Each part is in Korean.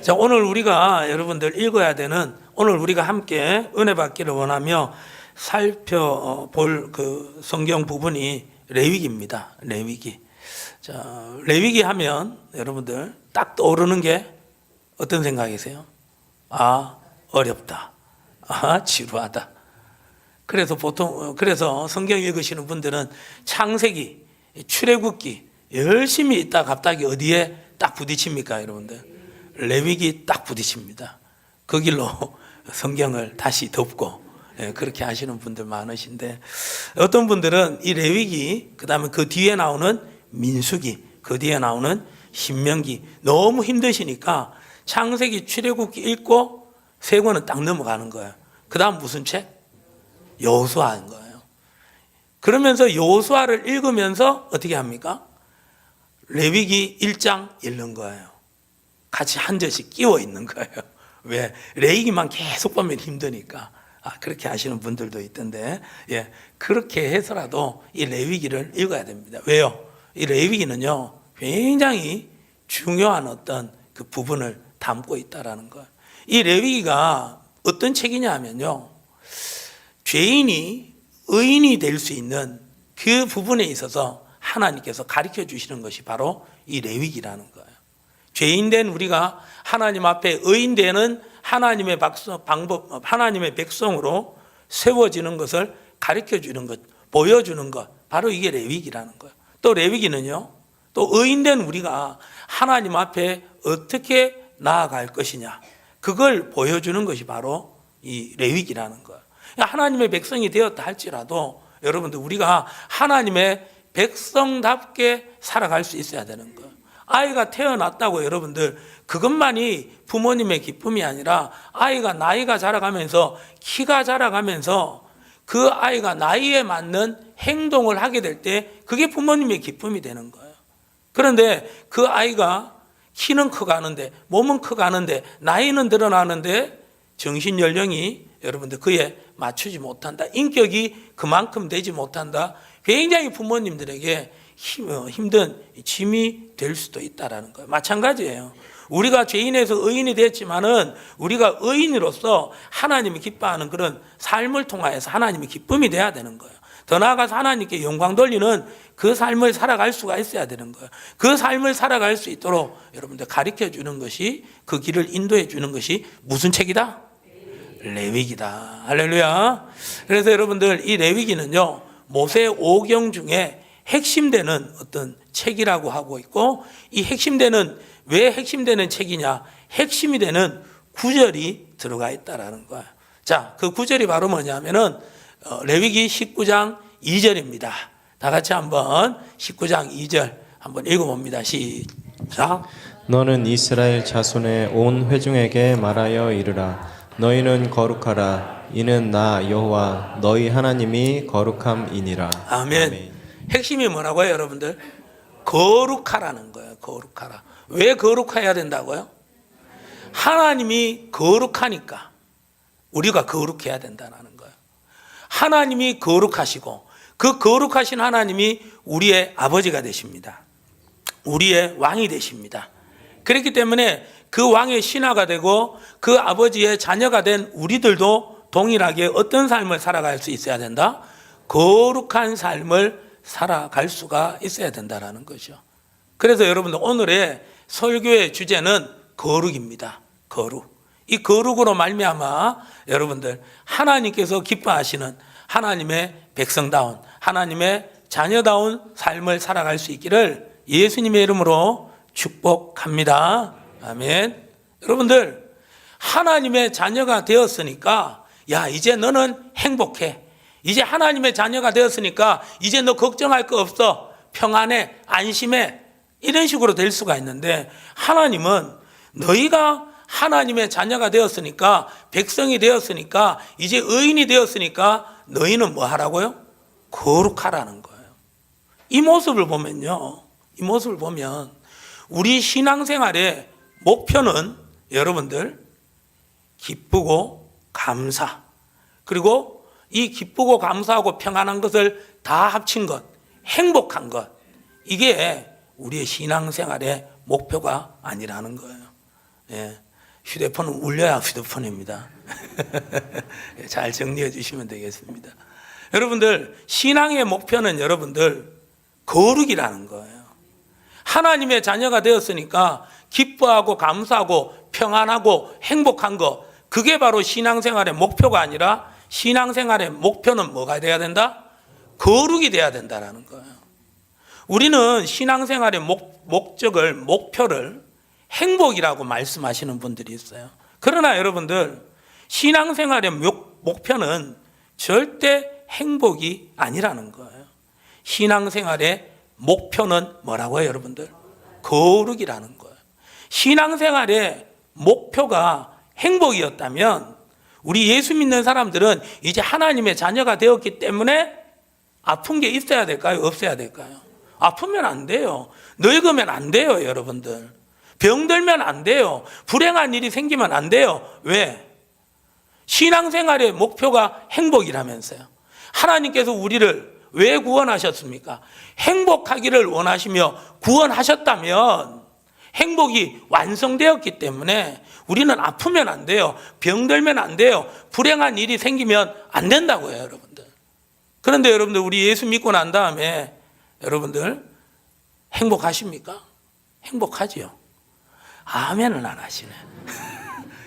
자, 오늘 우리가 여러분들 읽어야 되는, 오늘 우리가 함께 은혜 받기를 원하며 살펴볼 그 성경 부분이 레위기입니다. 레위기. 자, 레위기 하면 여러분들 딱 떠오르는 게 어떤 생각이세요? 아, 어렵다. 아, 지루하다. 그래서 성경 읽으시는 분들은 창세기, 출애굽기 열심히 있다 갑자기 어디에 딱 부딪힙니까, 여러분들? 레위기 딱 부딪힙니다. 그 길로 성경을 다시 덮고 그렇게 하시는 분들 많으신데, 어떤 분들은 이 레위기, 그 다음에 그 뒤에 나오는 민수기, 그 뒤에 나오는 신명기 너무 힘드시니까 창세기, 출애굽기 읽고 세 권은 딱 넘어가는 거예요. 그 다음 무슨 책? 여호수아인 거예요. 그러면서 여호수아를 읽으면서 어떻게 합니까? 레위기 1장 읽는 거예요. 같이 한 절씩 끼워 있는 거예요. 왜? 레위기만 계속 보면 힘드니까. 그렇게 하시는 분들도 있던데, 그렇게 해서라도 이 레위기를 읽어야 됩니다. 왜요? 이 레위기는요, 굉장히 중요한 어떤 그 부분을 담고 있다라는 거예요. 이 레위기가 어떤 책이냐 하면요, 죄인이 의인이 될 수 있는 그 부분에 있어서 하나님께서 가르쳐 주시는 것이 바로 이 레위기라는 거예요. 죄인된 우리가 하나님 앞에 의인되는 하나님의 방법, 하나님의 백성으로 세워지는 것을 가르쳐 주는 것, 보여주는 것, 바로 이게 레위기라는 거예요. 또 레위기는요, 또 의인된 우리가 하나님 앞에 어떻게 나아갈 것이냐, 그걸 보여주는 것이 바로 이 레위기라는 거예요. 하나님의 백성이 되었다 할지라도 여러분들, 우리가 하나님의 백성답게 살아갈 수 있어야 되는 거예요. 아이가 태어났다고 여러분들 그것만이 부모님의 기쁨이 아니라, 아이가 나이가 자라가면서 키가 자라가면서 그 아이가 나이에 맞는 행동을 하게 될 때 그게 부모님의 기쁨이 되는 거예요. 그런데 그 아이가 키는 커가는데, 몸은 커가는데, 나이는 늘어나는데 정신 연령이 여러분들 그에 맞추지 못한다, 인격이 그만큼 되지 못한다, 굉장히 부모님들에게 힘든 짐이 될 수도 있다라는 거예요. 마찬가지예요. 우리가 죄인에서 의인이 됐지만은 우리가 의인으로서 하나님이 기뻐하는 그런 삶을 통하여서 하나님이 기쁨이 돼야 되는 거예요. 더 나아가서 하나님께 영광 돌리는 그 삶을 살아갈 수가 있어야 되는 거예요. 그 삶을 살아갈 수 있도록 여러분들 가르쳐 주는 것이, 그 길을 인도해 주는 것이 무슨 책이다? 레위기다. 할렐루야. 그래서 여러분들, 이 레위기는요, 모세 5경 중에 핵심되는 어떤 책이라고 하고 있고, 이 핵심되는, 왜 핵심되는 책이냐, 핵심이 되는 구절이 들어가 있다라는 거예요. 자, 그 구절이 바로 뭐냐면은 레위기 19장 2절입니다. 다 같이 한번 19장 2절 한번 읽어봅니다. 시작. 너는 이스라엘 자손의 온 회중에게 말하여 이르라. 너희는 거룩하라. 이는 나 여호와 너희 하나님이 거룩함이니라. 아멘. 핵심이 뭐라고요, 여러분들? 거룩하라는 거예요. 거룩하라. 왜 거룩해야 된다고요? 하나님이 거룩하니까 우리가 거룩해야 된다는 거예요. 하나님이 거룩하시고 그 거룩하신 하나님이 우리의 아버지가 되십니다. 우리의 왕이 되십니다. 그렇기 때문에 그 왕의 신하가 되고 그 아버지의 자녀가 된 우리들도 동일하게 어떤 삶을 살아갈 수 있어야 된다? 거룩한 삶을 살아갈 수가 있어야 된다는 거죠. 그래서 여러분들, 오늘의 설교의 주제는 거룩입니다. 거룩. 이 거룩으로 말미암아 여러분들, 하나님께서 기뻐하시는 하나님의 백성다운, 하나님의 자녀다운 삶을 살아갈 수 있기를 예수님의 이름으로 축복합니다. 아멘. 여러분들, 하나님의 자녀가 되었으니까, 야, 이제 너는 행복해. 이제 하나님의 자녀가 되었으니까 이제 너 걱정할 거 없어. 평안해. 안심해. 이런 식으로 될 수가 있는데, 하나님은 너희가 하나님의 자녀가 되었으니까, 백성이 되었으니까, 이제 의인이 되었으니까 너희는 뭐 하라고요? 거룩하라는 거예요. 이 모습을 보면요, 이 모습을 보면 우리 신앙생활의 목표는 여러분들, 기쁘고 감사, 그리고 이 기쁘고 감사하고 평안한 것을 다 합친 것, 행복한 것, 이게 우리의 신앙생활의 목표가 아니라는 거예요. 휴대폰은 울려야 휴대폰입니다. 잘 정리해 주시면 되겠습니다. 여러분들, 신앙의 목표는 여러분들 거룩이라는 거예요. 하나님의 자녀가 되었으니까 기뻐하고 감사하고 평안하고 행복한 거, 그게 바로 신앙생활의 목표가 아니라 신앙생활의 목표는 뭐가 돼야 된다? 거룩이 돼야 된다는 거예요. 우리는 신앙생활의 목표를 행복이라고 말씀하시는 분들이 있어요. 그러나 여러분들, 신앙생활의 목표는 절대 행복이 아니라는 거예요. 신앙생활의 목표는 뭐라고요, 여러분들? 거룩이라는 거예요. 신앙생활의 목표가 행복이었다면 우리 예수 믿는 사람들은 이제 하나님의 자녀가 되었기 때문에 아픈 게 있어야 될까요? 없어야 될까요? 아프면 안 돼요. 늙으면 안 돼요, 여러분들. 병들면 안 돼요. 불행한 일이 생기면 안 돼요. 왜? 신앙생활의 목표가 행복이라면서요. 하나님께서 우리를 왜 구원하셨습니까? 행복하기를 원하시며 구원하셨다면 행복이 완성되었기 때문에 우리는 아프면 안 돼요. 병들면 안 돼요. 불행한 일이 생기면 안 된다고요, 여러분들. 그런데 여러분들, 우리 예수 믿고 난 다음에 여러분들 행복하십니까? 행복하지요. 아멘을 안 하시네.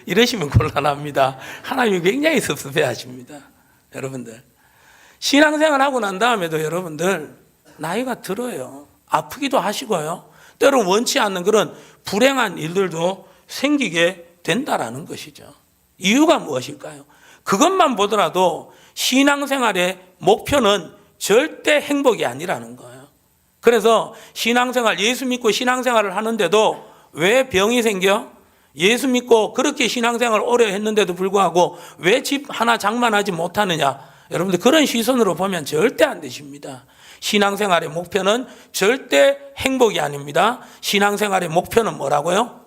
이러시면 곤란합니다. 하나님이 굉장히 섭섭해 하십니다. 여러분들, 신앙생활 하고 난 다음에도 여러분들 나이가 들어요. 아프기도 하시고요. 때로 원치 않는 그런 불행한 일들도 생기게 된다라는 것이죠. 이유가 무엇일까요? 그것만 보더라도 신앙생활의 목표는 절대 행복이 아니라는 거예요. 그래서 신앙생활, 예수 믿고 신앙생활을 하는데도 왜 병이 생겨? 예수 믿고 그렇게 신앙생활을 오래 했는데도 불구하고 왜 집 하나 장만하지 못하느냐? 여러분들, 그런 시선으로 보면 절대 안 되십니다. 신앙생활의 목표는 절대 행복이 아닙니다. 신앙생활의 목표는 뭐라고요?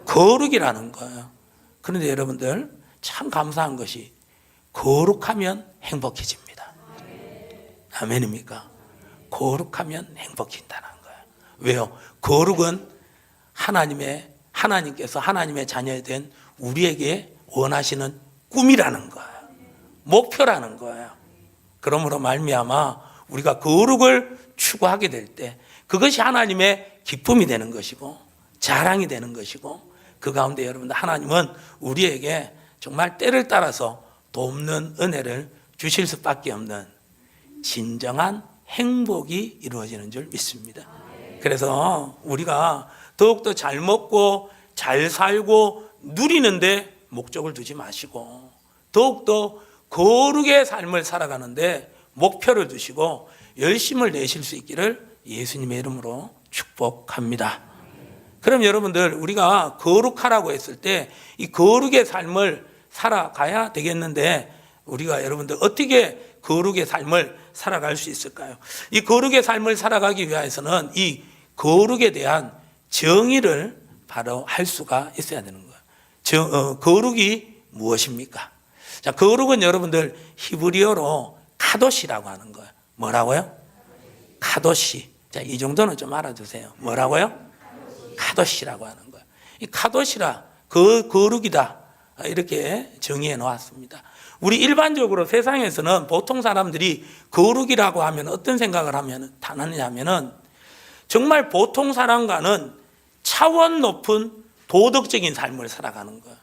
거룩이라는 거예요. 그런데 여러분들, 참 감사한 것이 거룩하면 행복해집니다. 아멘입니까? 거룩하면 행복해진다는 거예요. 왜요? 거룩은 하나님께서 하나님의 자녀에 된 우리에게 원하시는 꿈이라는 거예요. 목표라는 거예요. 그러므로 말미암아 우리가 거룩을 추구하게 될 때 그것이 하나님의 기쁨이 되는 것이고 자랑이 되는 것이고, 그 가운데 여러분들, 하나님은 우리에게 정말 때를 따라서 돕는 은혜를 주실 수밖에 없는 진정한 행복이 이루어지는 줄 믿습니다. 그래서 우리가 더욱더 잘 먹고 잘 살고 누리는데 목적을 두지 마시고 더욱더 거룩의 삶을 살아가는데 목표를 두시고 열심을 내실 수 있기를 예수님의 이름으로 축복합니다. 그럼 여러분들, 우리가 거룩하라고 했을 때 이 거룩의 삶을 살아가야 되겠는데 우리가 여러분들 어떻게 거룩의 삶을 살아갈 수 있을까요? 이 거룩의 삶을 살아가기 위해서는 이 거룩에 대한 정의를 바로 할 수가 있어야 되는 거예요. 거룩이 무엇입니까? 자, 거룩은 여러분들 히브리어로 카도시라고 하는 거예요. 뭐라고요? 카도시. 자, 이 정도는 좀 알아두세요. 뭐라고요? 카도시라고 하는 거예요. 이 카도시라, 거룩이다, 이렇게 정의해 놓았습니다. 우리 일반적으로 세상에서는 보통 사람들이 거룩이라고 하면 어떤 생각을 하느냐면은 정말 보통 사람과는 차원 높은 도덕적인 삶을 살아가는 거예요.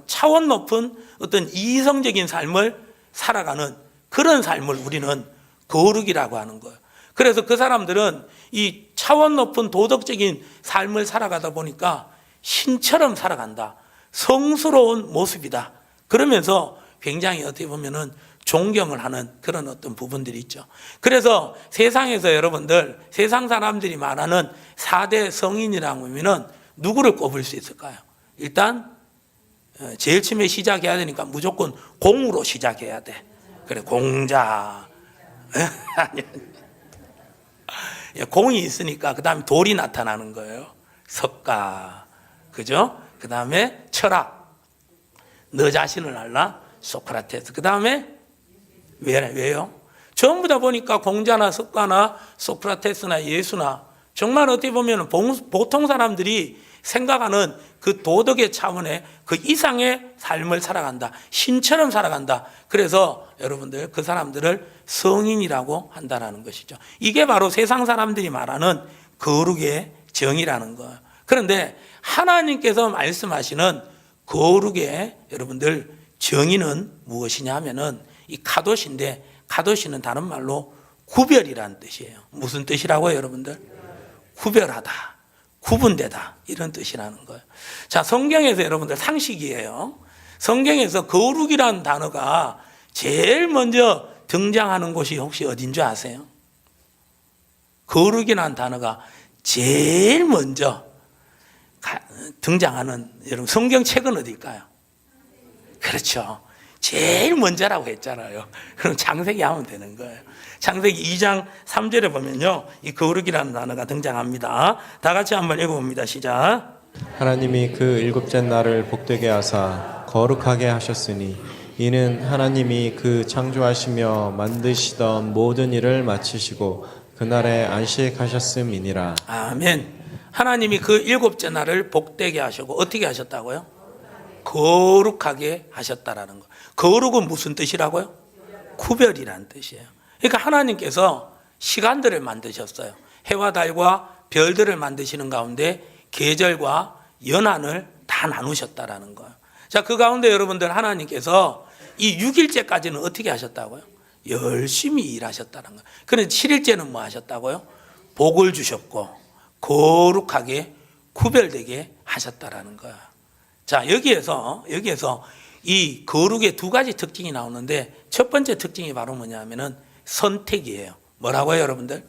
차원 높은 어떤 이성적인 삶을 살아가는 그런 삶을 우리는 거룩이라고 하는 거예요. 그래서 그 사람들은 이 차원 높은 도덕적인 삶을 살아가다 보니까 신처럼 살아간다, 성스러운 모습이다, 그러면서 굉장히 어떻게 보면은 존경을 하는 그런 어떤 부분들이 있죠. 그래서 세상에서 여러분들, 세상 사람들이 말하는 4대 성인이라고 하면은 누구를 꼽을 수 있을까요? 일단 제일 처음에 시작해야 되니까 무조건 공으로 시작해야 돼. 그래, 공자. 아니. 공이 있으니까 그 다음에 돌이 나타나는 거예요. 석가, 그죠? 그 다음에 철학, 너 자신을 알라, 소크라테스. 그 다음에 왜요? 전부 다 보니까 공자나 석가나 소크라테스나 예수나 정말 어떻게 보면 보통 사람들이 생각하는 그 도덕의 차원의 그 이상의 삶을 살아간다. 신처럼 살아간다. 그래서 여러분들 그 사람들을 성인이라고 한다는 것이죠. 이게 바로 세상 사람들이 말하는 거룩의 정의라는 거예요. 그런데 하나님께서 말씀하시는 거룩의 여러분들 정의는 무엇이냐 하면은 이 카도시인데, 카도시는 다른 말로 구별이라는 뜻이에요. 무슨 뜻이라고요, 여러분들? 구별하다, 구분되다, 이런 뜻이라는 거예요. 자, 성경에서 여러분들 상식이에요. 성경에서 거룩이라는 단어가 제일 먼저 등장하는 곳이 혹시 어딘 줄 아세요? 거룩이라는 단어가 제일 먼저 등장하는 여러분 성경책은 어딜까요? 그렇죠. 제일 먼저라고 했잖아요. 그럼 창세기 하면 되는 거예요. 창세기 2장 3절에 보면요, 이 거룩이라는 단어가 등장합니다. 다 같이 한번 읽어봅니다. 시작. 하나님이 그 일곱째 날을 복되게 하사 거룩하게 하셨으니 이는 하나님이 그 창조하시며 만드시던 모든 일을 마치시고 그날에 안식하셨음이니라. 아멘. 하나님이 그 일곱째 날을 복되게 하시고 어떻게 하셨다고요? 거룩하게 하셨다라는 거. 거룩은 무슨 뜻이라고요? 구별이라는 뜻이에요. 그러니까 하나님께서 시간들을 만드셨어요. 해와 달과 별들을 만드시는 가운데 계절과 연한을 다 나누셨다라는 거예요. 자, 그 가운데 여러분들 하나님께서 이 6일째까지는 어떻게 하셨다고요? 열심히 일하셨다는 거예요. 그런데 7일째는 뭐 하셨다고요? 복을 주셨고 거룩하게 구별되게 하셨다라는 거예요. 자, 여기에서 이 거룩의 두 가지 특징이 나오는데 첫 번째 특징이 바로 뭐냐면은 선택이에요. 뭐라고요, 여러분들?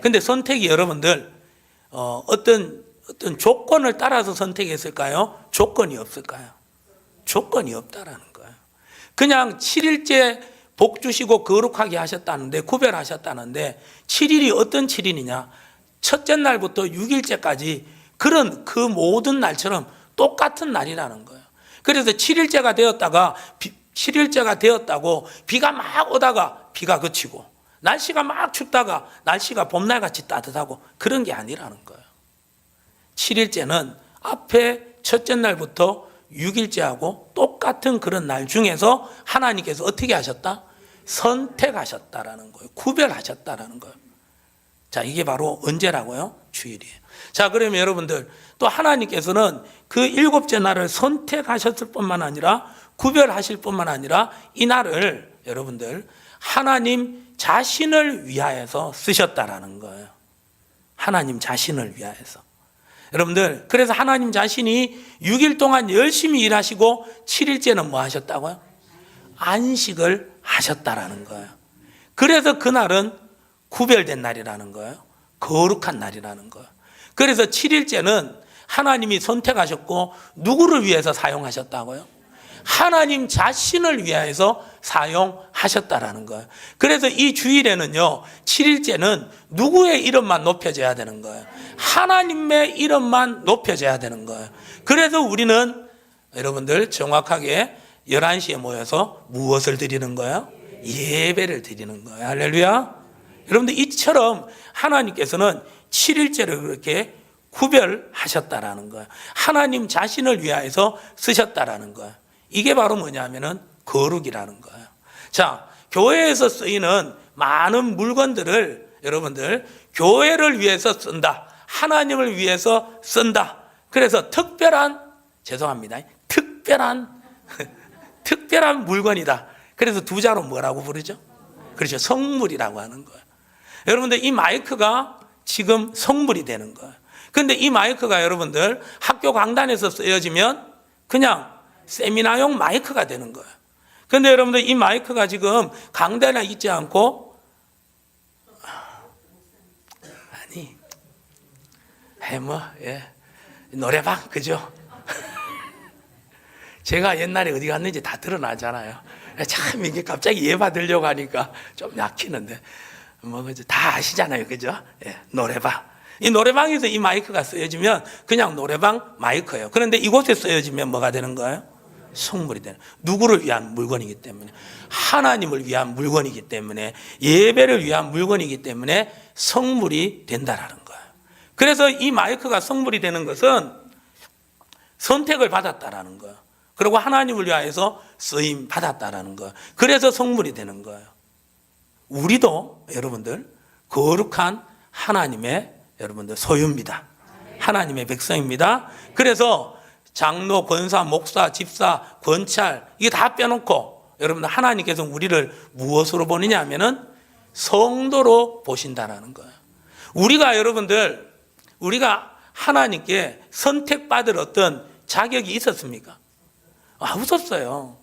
근데 선택이 여러분들 어떤 조건을 따라서 선택했을까요? 조건이 없을까요? 조건이 없다라는 거예요. 그냥 7일째 복 주시고 거룩하게 하셨다는데, 구별하셨다는데 7일이 어떤 7일이냐? 첫째 날부터 6일째까지 그런 그 모든 날처럼 똑같은 날이라는 거예요. 그래서 7일째가 되었다고 비가 막 오다가 비가 그치고 날씨가 막 춥다가 날씨가 봄날같이 따뜻하고 그런 게 아니라는 거예요. 7일째는 앞에 첫째 날부터 6일째하고 똑같은 그런 날 중에서 하나님께서 어떻게 하셨다? 선택하셨다라는 거예요. 구별하셨다라는 거예요. 자, 이게 바로 언제라고요? 주일이에요. 자, 그러면 여러분들 또 하나님께서는 그 일곱째 날을 선택하셨을 뿐만 아니라 구별하실 뿐만 아니라 이 날을 여러분들 하나님 자신을 위하여서 쓰셨다라는 거예요. 하나님 자신을 위하여서. 여러분들, 그래서 하나님 자신이 6일 동안 열심히 일하시고 7일째는 뭐 하셨다고요? 안식을 하셨다라는 거예요. 그래서 그날은 구별된 날이라는 거예요. 거룩한 날이라는 거예요. 그래서 7일째는 하나님이 선택하셨고 누구를 위해서 사용하셨다고요? 하나님 자신을 위해서 사용하셨다라는 거예요. 그래서 이 주일에는요, 7일째는 누구의 이름만 높여져야 되는 거예요? 하나님의 이름만 높여져야 되는 거예요. 그래서 우리는 여러분들 정확하게 11시에 모여서 무엇을 드리는 거예요? 예배를 드리는 거예요. 할렐루야. 여러분들 이처럼 하나님께서는 7일째를 그렇게 구별하셨다라는 거예요. 하나님 자신을 위하여서 쓰셨다라는 거예요. 이게 바로 뭐냐면은 거룩이라는 거예요. 자, 교회에서 쓰이는 많은 물건들을 여러분들 교회를 위해서 쓴다. 하나님을 위해서 쓴다. 그래서 특별한 물건이다. 그래서 두 자로 뭐라고 부르죠? 그렇죠. 성물이라고 하는 거예요. 여러분들 이 마이크가 지금 성물이 되는 거예요. 그런데 이 마이크가 여러분들 학교 강단에서 쓰여지면 그냥 세미나용 마이크가 되는 거예요. 그런데 여러분들 이 마이크가 지금 강단에 있지 않고 노래방, 그죠? 제가 옛날에 어디 갔는지 다 드러나잖아요. 참 이게 갑자기 예 받으려고 하니까 좀 약히는데 다 아시잖아요, 그죠? 예, 노래방. 이 노래방에서 이 마이크가 쓰여지면 그냥 노래방 마이크예요. 그런데 이곳에 쓰여지면 뭐가 되는 거예요? 성물이 되는. 누구를 위한 물건이기 때문에, 하나님을 위한 물건이기 때문에, 예배를 위한 물건이기 때문에 성물이 된다라는 거예요. 그래서 이 마이크가 성물이 되는 것은 선택을 받았다라는 거예요. 그리고 하나님을 위하여서 쓰임 받았다라는 거예요. 그래서 성물이 되는 거예요. 우리도 여러분들 거룩한 하나님의 여러분들 소유입니다. 하나님의 백성입니다. 그래서 장로, 권사, 목사, 집사, 권찰 이게 다 빼놓고 여러분들 하나님께서 우리를 무엇으로 보느냐 하면은 성도로 보신다라는 거예요. 우리가 여러분들 우리가 하나님께 선택받을 어떤 자격이 있었습니까? 없었어요.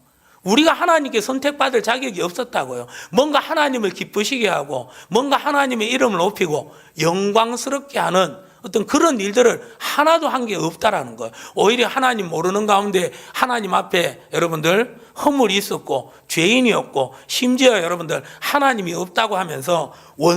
우리가 하나님께 선택받을 자격이 없었다고요. 뭔가 하나님을 기쁘시게 하고 뭔가 하나님의 이름을 높이고 영광스럽게 하는 어떤 그런 일들을 하나도 한 게 없다라는 거예요. 오히려 하나님 모르는 가운데 하나님 앞에 여러분들 허물이 있었고 죄인이었고 심지어 여러분들 하나님이 없다고 하면서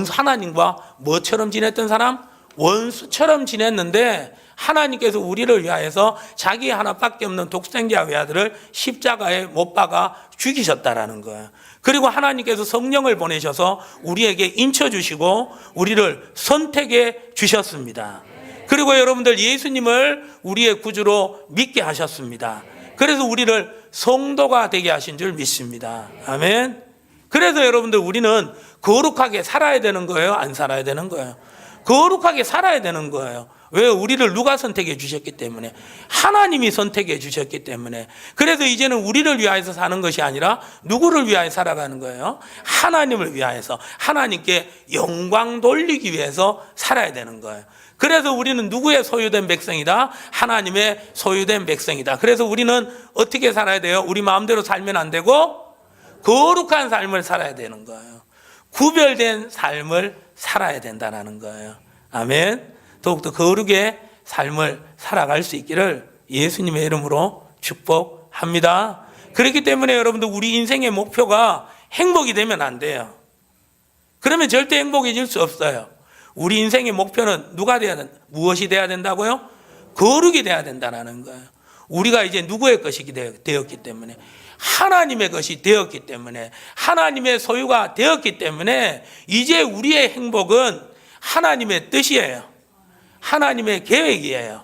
하나님과 뭐처럼 지냈던 사람? 원수처럼 지냈는데 하나님께서 우리를 위하여서 자기 하나밖에 없는 독생자 외아들을 십자가에 못 박아 죽이셨다라는 거예요. 그리고 하나님께서 성령을 보내셔서 우리에게 인쳐주시고 우리를 선택해 주셨습니다. 그리고 여러분들 예수님을 우리의 구주로 믿게 하셨습니다. 그래서 우리를 성도가 되게 하신 줄 믿습니다. 아멘. 그래서 여러분들 우리는 거룩하게 살아야 되는 거예요? 안 살아야 되는 거예요? 거룩하게 살아야 되는 거예요. 왜? 우리를 누가 선택해 주셨기 때문에, 하나님이 선택해 주셨기 때문에. 그래서 이제는 우리를 위하여서 사는 것이 아니라 누구를 위하여 살아가는 거예요? 하나님을 위하여서, 하나님께 영광 돌리기 위해서 살아야 되는 거예요. 그래서 우리는 누구의 소유된 백성이다? 하나님의 소유된 백성이다. 그래서 우리는 어떻게 살아야 돼요? 우리 마음대로 살면 안 되고 거룩한 삶을 살아야 되는 거예요. 구별된 삶을 살아야 된다는 거예요. 아멘. 더욱더 거룩의 삶을 살아갈 수 있기를 예수님의 이름으로 축복합니다. 그렇기 때문에 여러분들 우리 인생의 목표가 행복이 되면 안 돼요. 그러면 절대 행복해질 수 없어요. 우리 인생의 목표는 누가 돼야 된다? 무엇이 돼야 된다고요? 거룩이 돼야 된다는 거예요. 우리가 이제 누구의 것이 되었기 때문에, 하나님의 것이 되었기 때문에, 하나님의 소유가 되었기 때문에 이제 우리의 행복은 하나님의 뜻이에요. 하나님의 계획이에요.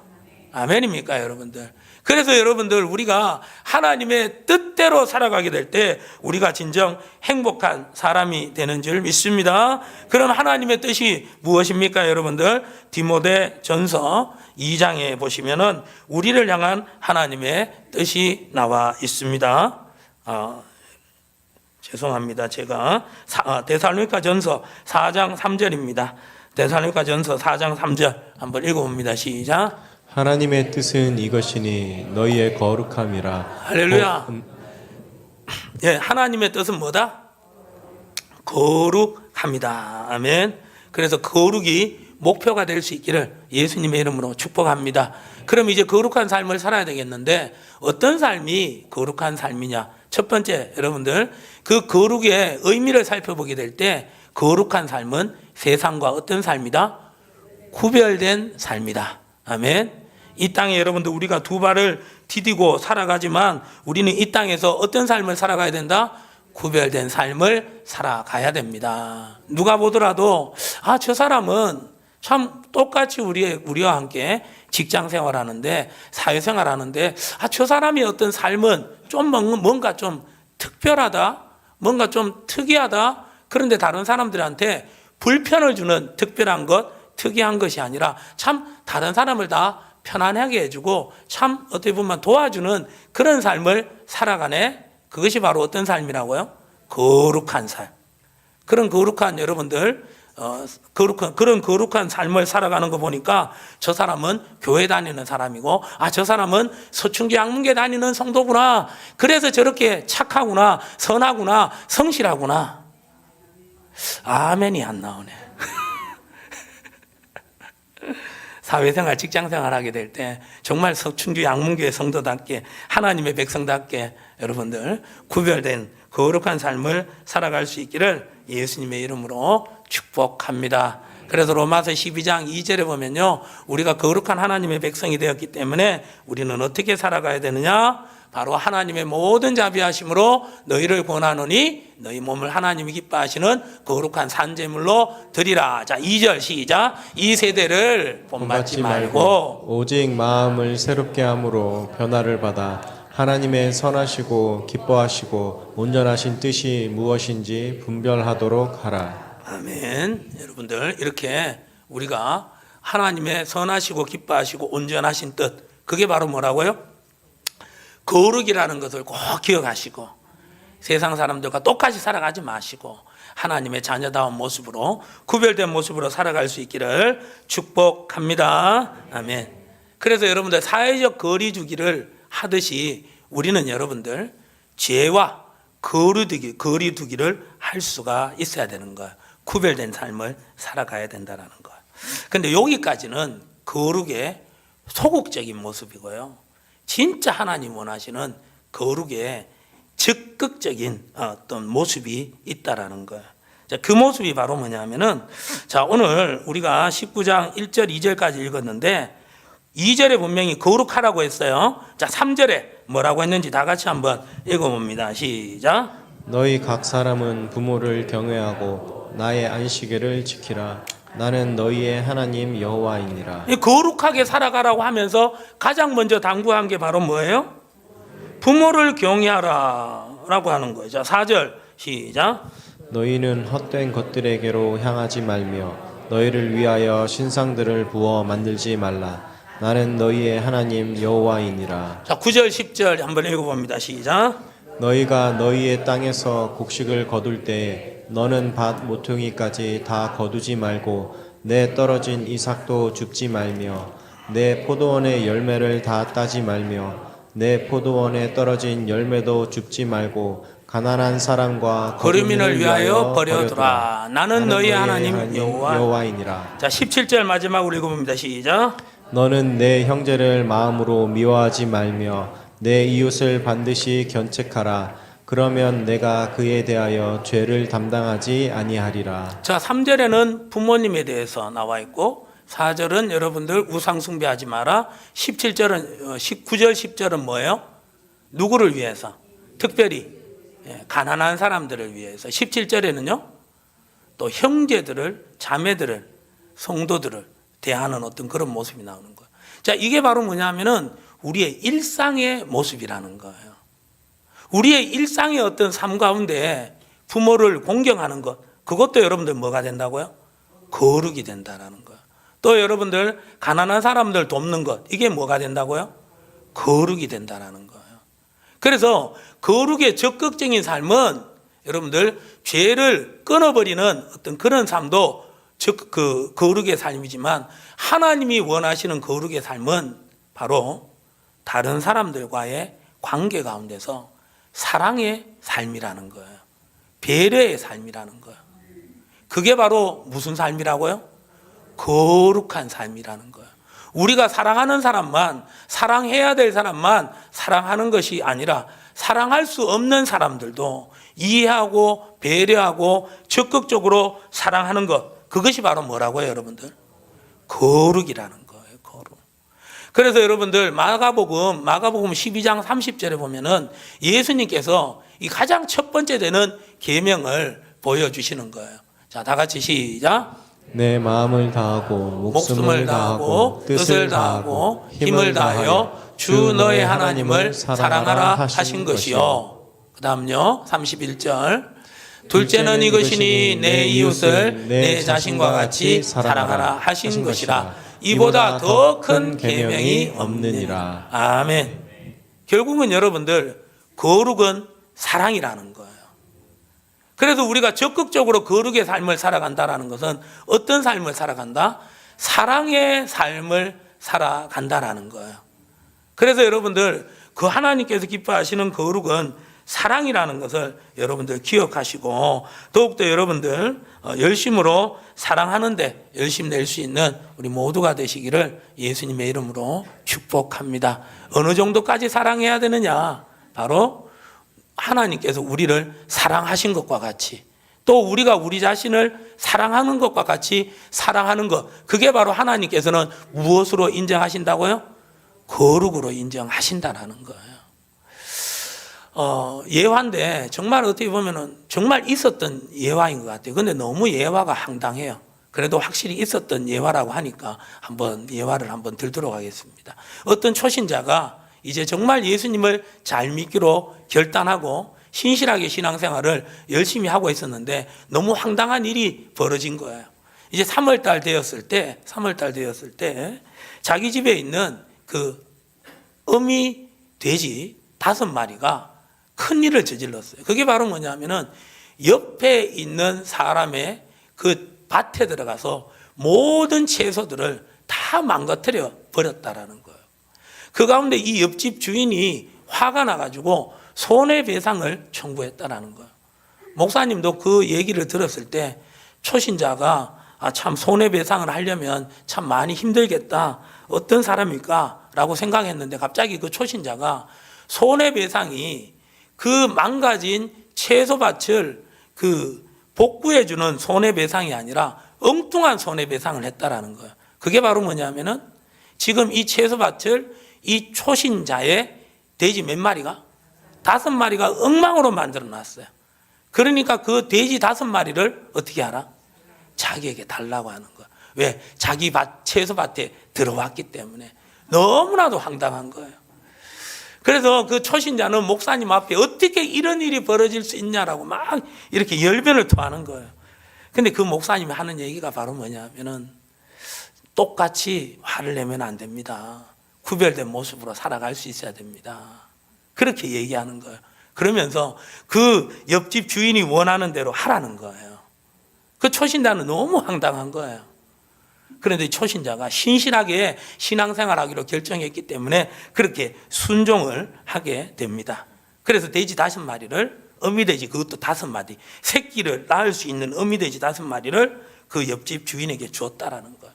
아멘입니까 여러분들? 그래서 여러분들 우리가 하나님의 뜻대로 살아가게 될 때 우리가 진정 행복한 사람이 되는 줄 믿습니다. 그럼 하나님의 뜻이 무엇입니까 여러분들? 디모데전서 2장에 보시면은 우리를 향한 하나님의 뜻이 나와 있습니다. 죄송합니다. 제가 데살로니가전서 4장 3절입니다. 데살로니가전서 4장 3절 한번 읽어봅니다. 시작. 하나님의 뜻은 이것이니 너희의 거룩함이라. 할렐루야. 예, 하나님의 뜻은 뭐다? 거룩합니다. 아멘. 그래서 거룩이 목표가 될 수 있기를 예수님의 이름으로 축복합니다. 그럼 이제 거룩한 삶을 살아야 되겠는데 어떤 삶이 거룩한 삶이냐? 첫 번째 여러분들 그 거룩의 의미를 살펴보게 될 때 거룩한 삶은 세상과 어떤 삶이다? 구별된 삶이다. 아멘. 이 땅에 여러분들 우리가 두 발을 디디고 살아가지만 우리는 이 땅에서 어떤 삶을 살아가야 된다? 구별된 삶을 살아가야 됩니다. 누가 보더라도 저 사람은 참 똑같이 우리와 함께 직장 생활하는데 사회생활하는데 저 사람의 어떤 삶은 좀 뭔가 좀 특별하다, 뭔가 좀 특이하다. 그런데 다른 사람들한테 불편을 주는 특별한 것, 특이한 것이 아니라 참 다른 사람을 다 편안하게 해주고 참 어떻게 보면 도와주는 그런 삶을 살아가네. 그것이 바로 어떤 삶이라고요? 거룩한 삶. 그런 거룩한 여러분들 그런 거룩한 삶을 살아가는 거 보니까 저 사람은 교회 다니는 사람이고 저 사람은 서충기 양문계 다니는 성도구나. 그래서 저렇게 착하구나, 선하구나, 성실하구나. 아멘이 안 나오네. 사회생활, 직장생활 하게 될 때 정말 서충주 양문교의 성도답게 하나님의 백성답게 여러분들 구별된 거룩한 삶을 살아갈 수 있기를 예수님의 이름으로 축복합니다. 그래서 로마서 12장 2절에 보면요, 우리가 거룩한 하나님의 백성이 되었기 때문에 우리는 어떻게 살아가야 되느냐? 바로 하나님의 모든 자비하심으로 너희를 권하노니 너희 몸을 하나님이 기뻐하시는 거룩한 산제물로 드리라. 자, 2절 시작. 이 세대를 본받지 말고 오직 마음을 새롭게 함으로 변화를 받아 하나님의 선하시고 기뻐하시고 온전하신 뜻이 무엇인지 분별하도록 하라. 아멘. 여러분들, 이렇게 우리가 하나님의 선하시고 기뻐하시고 온전하신 뜻, 그게 바로 뭐라고요? 거룩이라는 것을 꼭 기억하시고 세상 사람들과 똑같이 살아가지 마시고 하나님의 자녀다운 모습으로 구별된 모습으로 살아갈 수 있기를 축복합니다. 아멘. 그래서 여러분들 사회적 거리두기를 하듯이 우리는 여러분들 죄와 거리두기를 할 수가 있어야 되는 거예요. 구별된 삶을 살아가야 된다는 거예요. 근데 여기까지는 거룩의 소극적인 모습이고요. 진짜 하나님 원하시는 거룩의 적극적인 어떤 모습이 있다라는 거예요. 자, 그 모습이 바로 뭐냐면은, 자, 오늘 우리가 19장 1절 2절까지 읽었는데 2절에 분명히 거룩하라고 했어요. 자, 3절에 뭐라고 했는지 다 같이 한번 읽어봅니다. 시작. 너희 각 사람은 부모를 경외하고 나의 안식일을 지키라. 나는 너희의 하나님 여호와이니라. 거룩하게 살아가라고 하면서 가장 먼저 당부한 게 바로 뭐예요? 부모를 경외하라 라고 하는 거예요. 자, 4절 시작. 너희는 헛된 것들에게로 향하지 말며 너희를 위하여 신상들을 부어 만들지 말라. 나는 너희의 하나님 여호와이니라. 자, 9절 10절 한번 읽어봅니다. 시작. 너희가 너희의 땅에서 곡식을 거둘 때에 너는 밭 모퉁이까지 다 거두지 말고 내 떨어진 이삭도 줍지 말며 내 포도원의 열매를 다 따지 말며 내 포도원에 떨어진 열매도 줍지 말고 가난한 사람과 거류민을 위하여 버려두라. 나는 너희 하나님 여호와이니라. 자, 17절 마지막으로 읽어봅니다. 시작. 너는 내 형제를 마음으로 미워하지 말며 내 이웃을 반드시 견책하라. 그러면 내가 그에 대하여 죄를 담당하지 아니하리라. 자, 3절에는 부모님에 대해서 나와 있고 4절은 여러분들 우상 숭배하지 마라. 19절 10절은 뭐예요? 누구를 위해서? 특별히 가난한 사람들을 위해서. 17절에는요 또 형제들을, 자매들을, 성도들을 대하는 어떤 그런 모습이 나오는 거예요. 자, 이게 바로 뭐냐면은 우리의 일상의 모습이라는 거예요. 우리의 일상의 어떤 삶 가운데 부모를 공경하는 것, 그것도 여러분들 뭐가 된다고요? 거룩이 된다라는 거예요. 또 여러분들 가난한 사람들 돕는 것, 이게 뭐가 된다고요? 거룩이 된다라는 거예요. 그래서 거룩의 적극적인 삶은 여러분들 죄를 끊어버리는 어떤 그런 삶도 그 거룩의 삶이지만 하나님이 원하시는 거룩의 삶은 바로 다른 사람들과의 관계 가운데서 사랑의 삶이라는 거예요. 배려의 삶이라는 거예요. 그게 바로 무슨 삶이라고요? 거룩한 삶이라는 거예요. 우리가 사랑하는 사람만, 사랑해야 될 사람만 사랑하는 것이 아니라 사랑할 수 없는 사람들도 이해하고 배려하고 적극적으로 사랑하는 것, 그것이 바로 뭐라고요, 여러분들? 거룩이라는 거예요. 거룩. 그래서 여러분들 마가복음 12장 30절에 보면은 예수님께서 이 가장 첫 번째 되는 계명을 보여주시는 거예요. 자, 다 같이 시작. 내 마음을 다하고 목숨을 다하고 뜻을 다하고 힘을 다하여 주 너의 하나님을 사랑하라 하신 것이요. 그 다음요 31절. 둘째는 이것이니 내 이웃을 내 자신과 같이 사랑하라 하신 것이라. 이보다 더 큰 계명이 없느니라. 아멘. 결국은 여러분들 거룩은 사랑이라는 거예요. 그래서 우리가 적극적으로 거룩의 삶을 살아간다는 것은 어떤 삶을 살아간다? 사랑의 삶을 살아간다라는 거예요. 그래서 여러분들 그 하나님께서 기뻐하시는 거룩은 사랑이라는 것을 여러분들 기억하시고 더욱더 여러분들 열심으로 사랑하는데 열심 낼 수 있는 우리 모두가 되시기를 예수님의 이름으로 축복합니다. 어느 정도까지 사랑해야 되느냐? 바로 하나님께서 우리를 사랑하신 것과 같이 또 우리가 우리 자신을 사랑하는 것과 같이 사랑하는 것, 그게 바로 하나님께서는 무엇으로 인정하신다고요? 거룩으로 인정하신다는 거예요. 예화인데 정말 어떻게 보면은 정말 있었던 예화인 것 같아요. 근데 너무 예화가 황당해요. 그래도 확실히 있었던 예화라고 하니까 한번 예화를 한번 들도록 하겠습니다. 어떤 초신자가 이제 정말 예수님을 잘 믿기로 결단하고 신실하게 신앙생활을 열심히 하고 있었는데 너무 황당한 일이 벌어진 거예요. 이제 3월달 되었을 때 자기 집에 있는 그 어미 돼지 5마리가 큰 일을 저질렀어요. 그게 바로 뭐냐면은 옆에 있는 사람의 그 밭에 들어가서 모든 채소들을 다 망가뜨려 버렸다라는 거예요. 그 가운데 이 옆집 주인이 화가 나가지고 손해배상을 청구했다라는 거예요. 목사님도 그 얘기를 들었을 때 초신자가 참 손해배상을 하려면 참 많이 힘들겠다. 어떤 사람일까? 라고 생각했는데 갑자기 그 초신자가 손해배상이 그 망가진 채소밭을 그 복구해주는 손해배상이 아니라 엉뚱한 손해배상을 했다라는 거예요. 그게 바로 뭐냐면은 지금 이 채소밭을 이 초신자의 돼지 몇 마리가? 5마리가 엉망으로 만들어 놨어요. 그러니까 그 돼지 5마리를 어떻게 하라? 자기에게 달라고 하는 거예요. 왜? 자기 채소밭에 들어왔기 때문에. 너무나도 황당한 거예요. 그래서 그 초신자는 목사님 앞에 어떻게 이런 일이 벌어질 수 있냐라고 막 이렇게 열변을 토하는 거예요. 근데 그 목사님이 하는 얘기가 바로 뭐냐면은 똑같이 화를 내면 안 됩니다. 구별된 모습으로 살아갈 수 있어야 됩니다. 그렇게 얘기하는 거예요. 그러면서 그 옆집 주인이 원하는 대로 하라는 거예요. 그 초신자는 너무 황당한 거예요. 그런데 초신자가 신실하게 신앙생활하기로 결정했기 때문에 그렇게 순종을 하게 됩니다. 그래서 돼지 5마리를 어미돼지 그것도 5마리 새끼를 낳을 수 있는 어미돼지 5마리를 그 옆집 주인에게 주었다라는 거예요.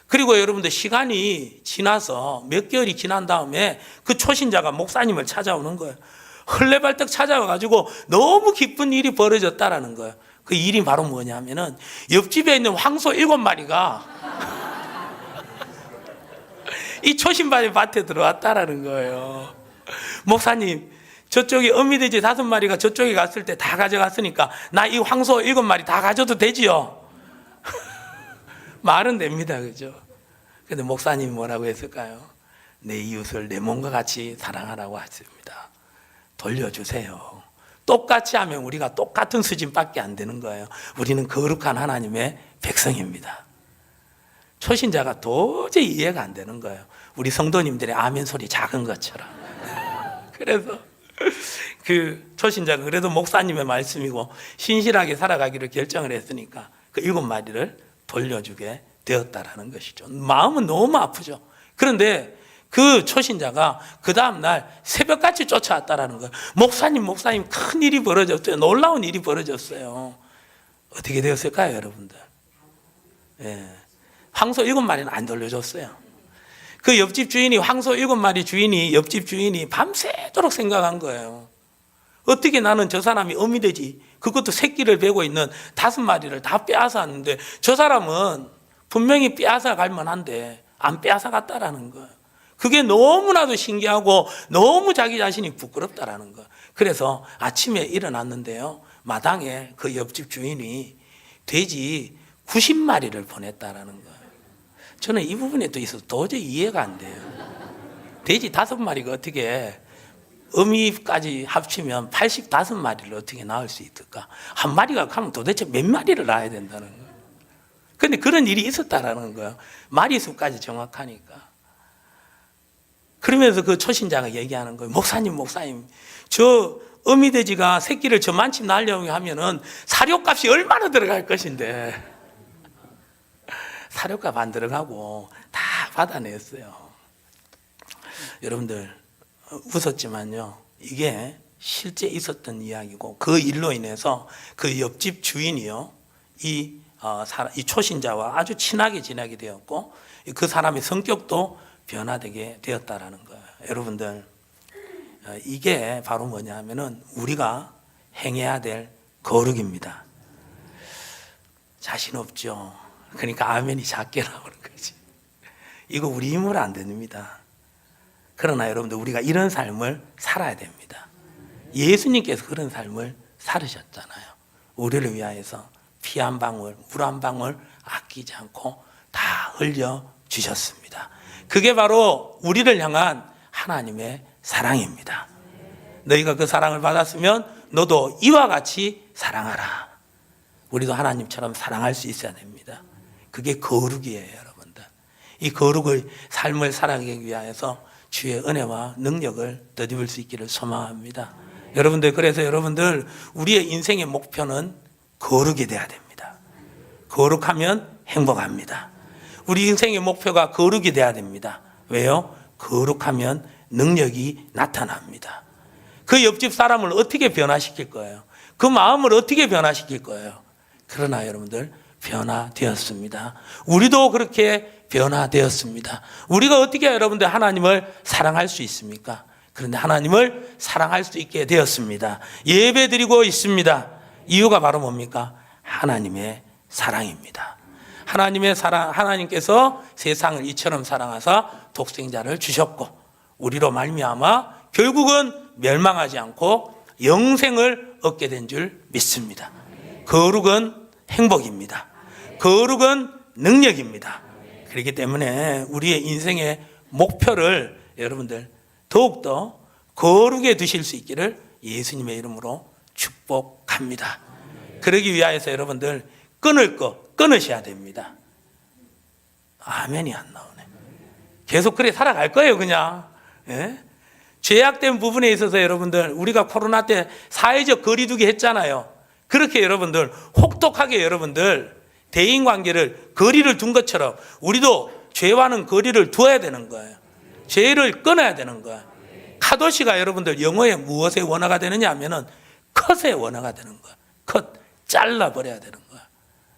그리고 여러분들 시간이 지나서 몇 개월이 지난 다음에 그 초신자가 목사님을 찾아오는 거예요. 헐레발떡 찾아와가지고 너무 기쁜 일이 벌어졌다라는 거예요. 그 일이 바로 뭐냐면은 옆집에 있는 황소 7마리가 이 초신바의 밭에 들어왔다라는 거예요. 목사님, 저쪽에 어미돼지 5마리가 저쪽에 갔을 때 다 가져갔으니까 나 이 황소 7마리 다 가져도 되지요? 말은 됩니다. 그죠? 근데 목사님이 뭐라고 했을까요? 내 이웃을 내 몸과 같이 사랑하라고 하십니다. 돌려주세요. 똑같이 하면 우리가 똑같은 수준밖에 안 되는 거예요. 우리는 거룩한 하나님의 백성입니다. 초신자가 도저히 이해가 안 되는 거예요. 우리 성도님들의 아멘 소리 작은 것처럼. 그래서 그 초신자가 그래도 목사님의 말씀이고 신실하게 살아가기로 결정을 했으니까 그 7마리를 돌려주게 되었다라는 것이죠. 마음은 너무 아프죠. 그런데 그 초신자가 그 다음날 새벽같이 쫓아왔다라는 거예요. 목사님 큰 일이 벌어졌어요. 놀라운 일이 벌어졌어요. 어떻게 되었을까요, 여러분들? 예. 황소 7마리는 안 돌려줬어요. 그 옆집 주인이 황소 7마리 주인이 옆집 주인이 밤새도록 생각한 거예요. 어떻게 나는 저 사람이 어미돼지 그것도 새끼를 베고 있는 5마리를 다 빼앗아 왔는데 저 사람은 분명히 빼앗아 갈 만한데 안 빼앗아 갔다라는 거예요. 그게 너무나도 신기하고 너무 자기 자신이 부끄럽다라는 거예요. 그래서 아침에 일어났는데요. 마당에 그 옆집 주인이 돼지 90마리를 보냈다라는 거예요. 저는 이 부분에 또 있어서 도저히 이해가 안 돼요. 돼지 5마리가 어떻게 어미까지 합치면 85마리를 어떻게 낳을 수 있을까? 한 마리가 가면 도대체 몇 마리를 낳아야 된다는 거예요. 그런데 그런 일이 있었다라는 거예요. 마리수까지 정확하니까. 그러면서 그 초신자가 얘기하는 거예요. 목사님, 저 어미돼지가 새끼를 저만큼 낳으려고 하면은 사료값이 얼마나 들어갈 것인데. 사료값 안 들어가고 다 받아냈어요. 여러분들 웃었지만요. 이게 실제 있었던 이야기고 그 일로 인해서 그 옆집 주인이요. 이 초신자와 아주 친하게 지내게 되었고 그 사람의 성격도 변화되게 되었다라는 거예요. 여러분들 이게 바로 뭐냐 하면은 우리가 행해야 될 거룩입니다. 자신 없죠. 그러니까 아멘이 작게 나오는 거지. 이거 우리 힘으로 안 됩니다. 그러나 여러분들 우리가 이런 삶을 살아야 됩니다. 예수님께서 그런 삶을 살으셨잖아요. 우리를 위하여서 피 한 방울, 물 한 방울 아끼지 않고 다 흘려 주셨습니다. 그게 바로 우리를 향한 하나님의 사랑입니다. 너희가 그 사랑을 받았으면 너도 이와 같이 사랑하라. 우리도 하나님처럼 사랑할 수 있어야 됩니다. 그게 거룩이에요, 여러분들. 이 거룩의 삶을 살아가기 위하여서 주의 은혜와 능력을 덧입을 수 있기를 소망합니다. 여러분들, 그래서 여러분들 우리의 인생의 목표는 거룩이 돼야 됩니다. 거룩하면 행복합니다. 우리 인생의 목표가 거룩이 돼야 됩니다. 왜요? 거룩하면 능력이 나타납니다. 그 옆집 사람을 어떻게 변화시킬 거예요? 그 마음을 어떻게 변화시킬 거예요? 그러나 여러분들 변화되었습니다. 우리도 그렇게 변화되었습니다. 우리가 어떻게 여러분들 하나님을 사랑할 수 있습니까? 그런데 하나님을 사랑할 수 있게 되었습니다. 예배 드리고 있습니다. 이유가 바로 뭡니까? 하나님의 사랑입니다. 하나님의 사랑, 하나님께서 세상을 이처럼 사랑하사 독생자를 주셨고 우리로 말미암아 결국은 멸망하지 않고 영생을 얻게 된 줄 믿습니다. 거룩은 행복입니다. 거룩은 능력입니다. 그렇기 때문에 우리의 인생의 목표를 여러분들 더욱더 거룩에 두실 수 있기를 예수님의 이름으로 축복합니다. 그러기 위하여서 여러분들 끊을 거 끊으셔야 됩니다. 아멘이 안 나오네. 계속 그래 살아갈 거예요, 그냥. 예? 죄악된 부분에 있어서 여러분들 우리가 코로나 때 사회적 거리두기 했잖아요. 그렇게 여러분들 혹독하게 여러분들 대인관계를 거리를 둔 것처럼 우리도 죄와는 거리를 두어야 되는 거예요. 죄를 끊어야 되는 거예요. 카도시가 여러분들 영어에 무엇의 원어가 되느냐 하면은 컷의 원어가 되는 거예요. 컷, 잘라버려야 되는 거예요.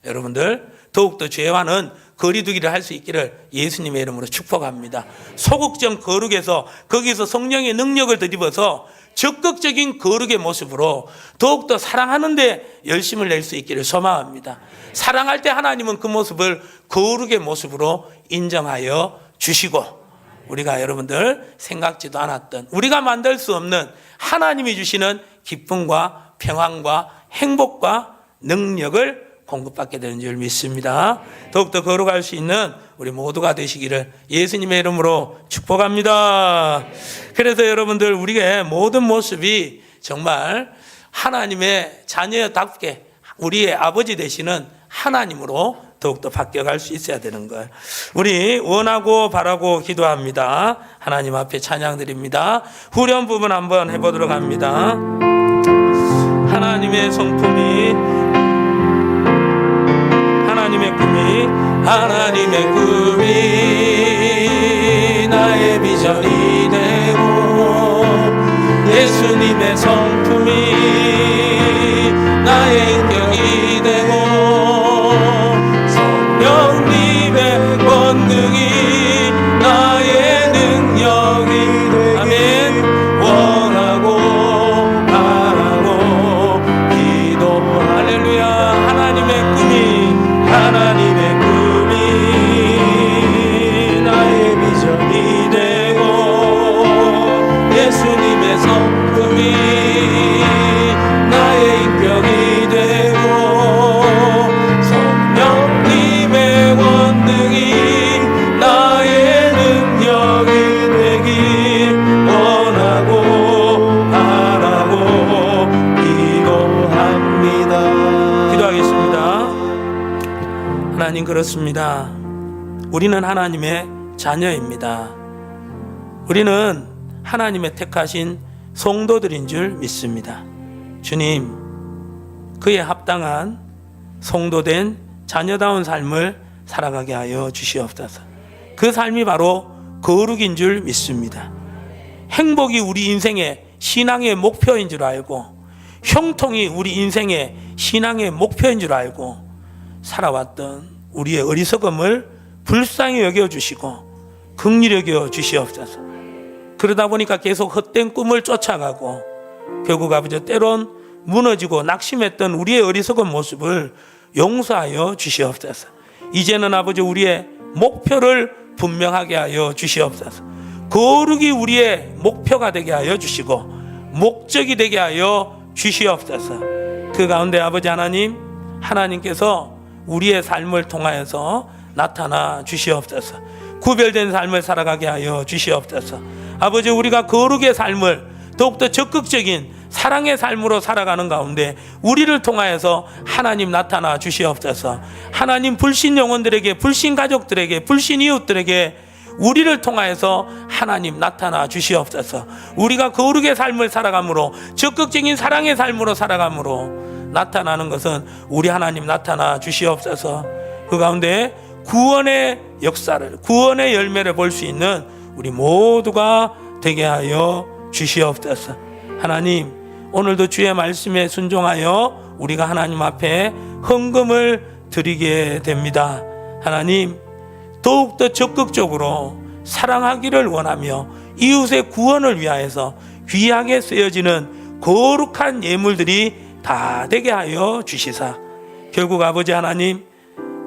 여러분들 더욱더 죄와는 거리두기를 할 수 있기를 예수님의 이름으로 축복합니다. 소극적 거룩에서 거기서 성령의 능력을 덧입어서 적극적인 거룩의 모습으로 더욱더 사랑하는 데 열심을 낼 수 있기를 소망합니다. 사랑할 때 하나님은 그 모습을 거룩의 모습으로 인정하여 주시고 우리가 여러분들 생각지도 않았던 우리가 만들 수 없는 하나님이 주시는 기쁨과 평안과 행복과 능력을 공급받게 되는 줄 믿습니다. 더욱더 거룩할 수 있는 우리 모두가 되시기를 예수님의 이름으로 축복합니다. 그래서 여러분들 우리의 모든 모습이 정말 하나님의 자녀답게 우리의 아버지 되시는 하나님으로 더욱더 바뀌어갈 수 있어야 되는 거예요. 우리 원하고 바라고 기도합니다. 하나님 앞에 찬양 드립니다. 후렴 부분 한번 해보도록 합니다. 하나님의 성품이 하나님의 꿈이 나의 비전이 되고 예수님의 성품이 나의 인격이 되고 성령님의 권능이 나의 능력이 되길 아멘. 원하고 바라고 기도 할렐루야. 하나님의 꿈이 나의 비전이 되고 예수님의 성품이 나의 인격이 되고 성령님의 권능이 나의 능력이 되길 원하고 바라고 기도합니다. 기도하겠습니다. 하나님, 그렇습니다. 우리는 하나님의 자녀입니다. 우리는 하나님의 택하신 성도들인 줄 믿습니다. 주님, 그에 합당한 성도된 자녀다운 삶을 살아가게 하여 주시옵소서. 그 삶이 바로 거룩인 줄 믿습니다. 행복이 우리 인생의 신앙의 목표인 줄 알고 형통이 우리 인생의 신앙의 목표인 줄 알고 살아왔던 우리의 어리석음을 불쌍히 여겨주시고 긍휼히 여겨주시옵소서. 그러다 보니까 계속 헛된 꿈을 쫓아가고 결국 아버지 때론 무너지고 낙심했던 우리의 어리석은 모습을 용서하여 주시옵소서. 이제는 아버지 우리의 목표를 분명하게 하여 주시옵소서. 거룩이 우리의 목표가 되게 하여 주시고 목적이 되게 하여 주시옵소서. 그 가운데 아버지 하나님, 하나님께서 우리의 삶을 통하여서 나타나 주시옵소서. 구별된 삶을 살아가게 하여 주시옵소서. 아버지, 우리가 거룩의 삶을 더욱더 적극적인 사랑의 삶으로 살아가는 가운데 우리를 통하여서 하나님 나타나 주시옵소서. 하나님, 불신 영혼들에게, 불신 가족들에게, 불신 이웃들에게 우리를 통하여서 하나님 나타나 주시옵소서. 우리가 거룩의 삶을 살아감으로, 적극적인 사랑의 삶으로 살아감으로 나타나는 것은 우리 하나님 나타나 주시옵소서. 그 가운데 구원의 역사를, 구원의 열매를 볼 수 있는 우리 모두가 되게 하여 주시옵소서. 하나님, 오늘도 주의 말씀에 순종하여 우리가 하나님 앞에 헌금을 드리게 됩니다. 하나님, 더욱더 적극적으로 사랑하기를 원하며 이웃의 구원을 위하여서 귀하게 쓰여지는 거룩한 예물들이 다 되게 하여 주시사, 결국 아버지 하나님,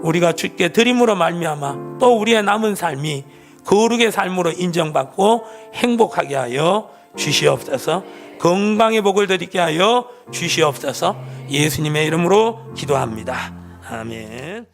우리가 주께 드림으로 말미암아 또 우리의 남은 삶이 거룩의 삶으로 인정받고 행복하게 하여 주시옵소서. 건강의 복을 드리게 하여 주시옵소서. 예수님의 이름으로 기도합니다. 아멘.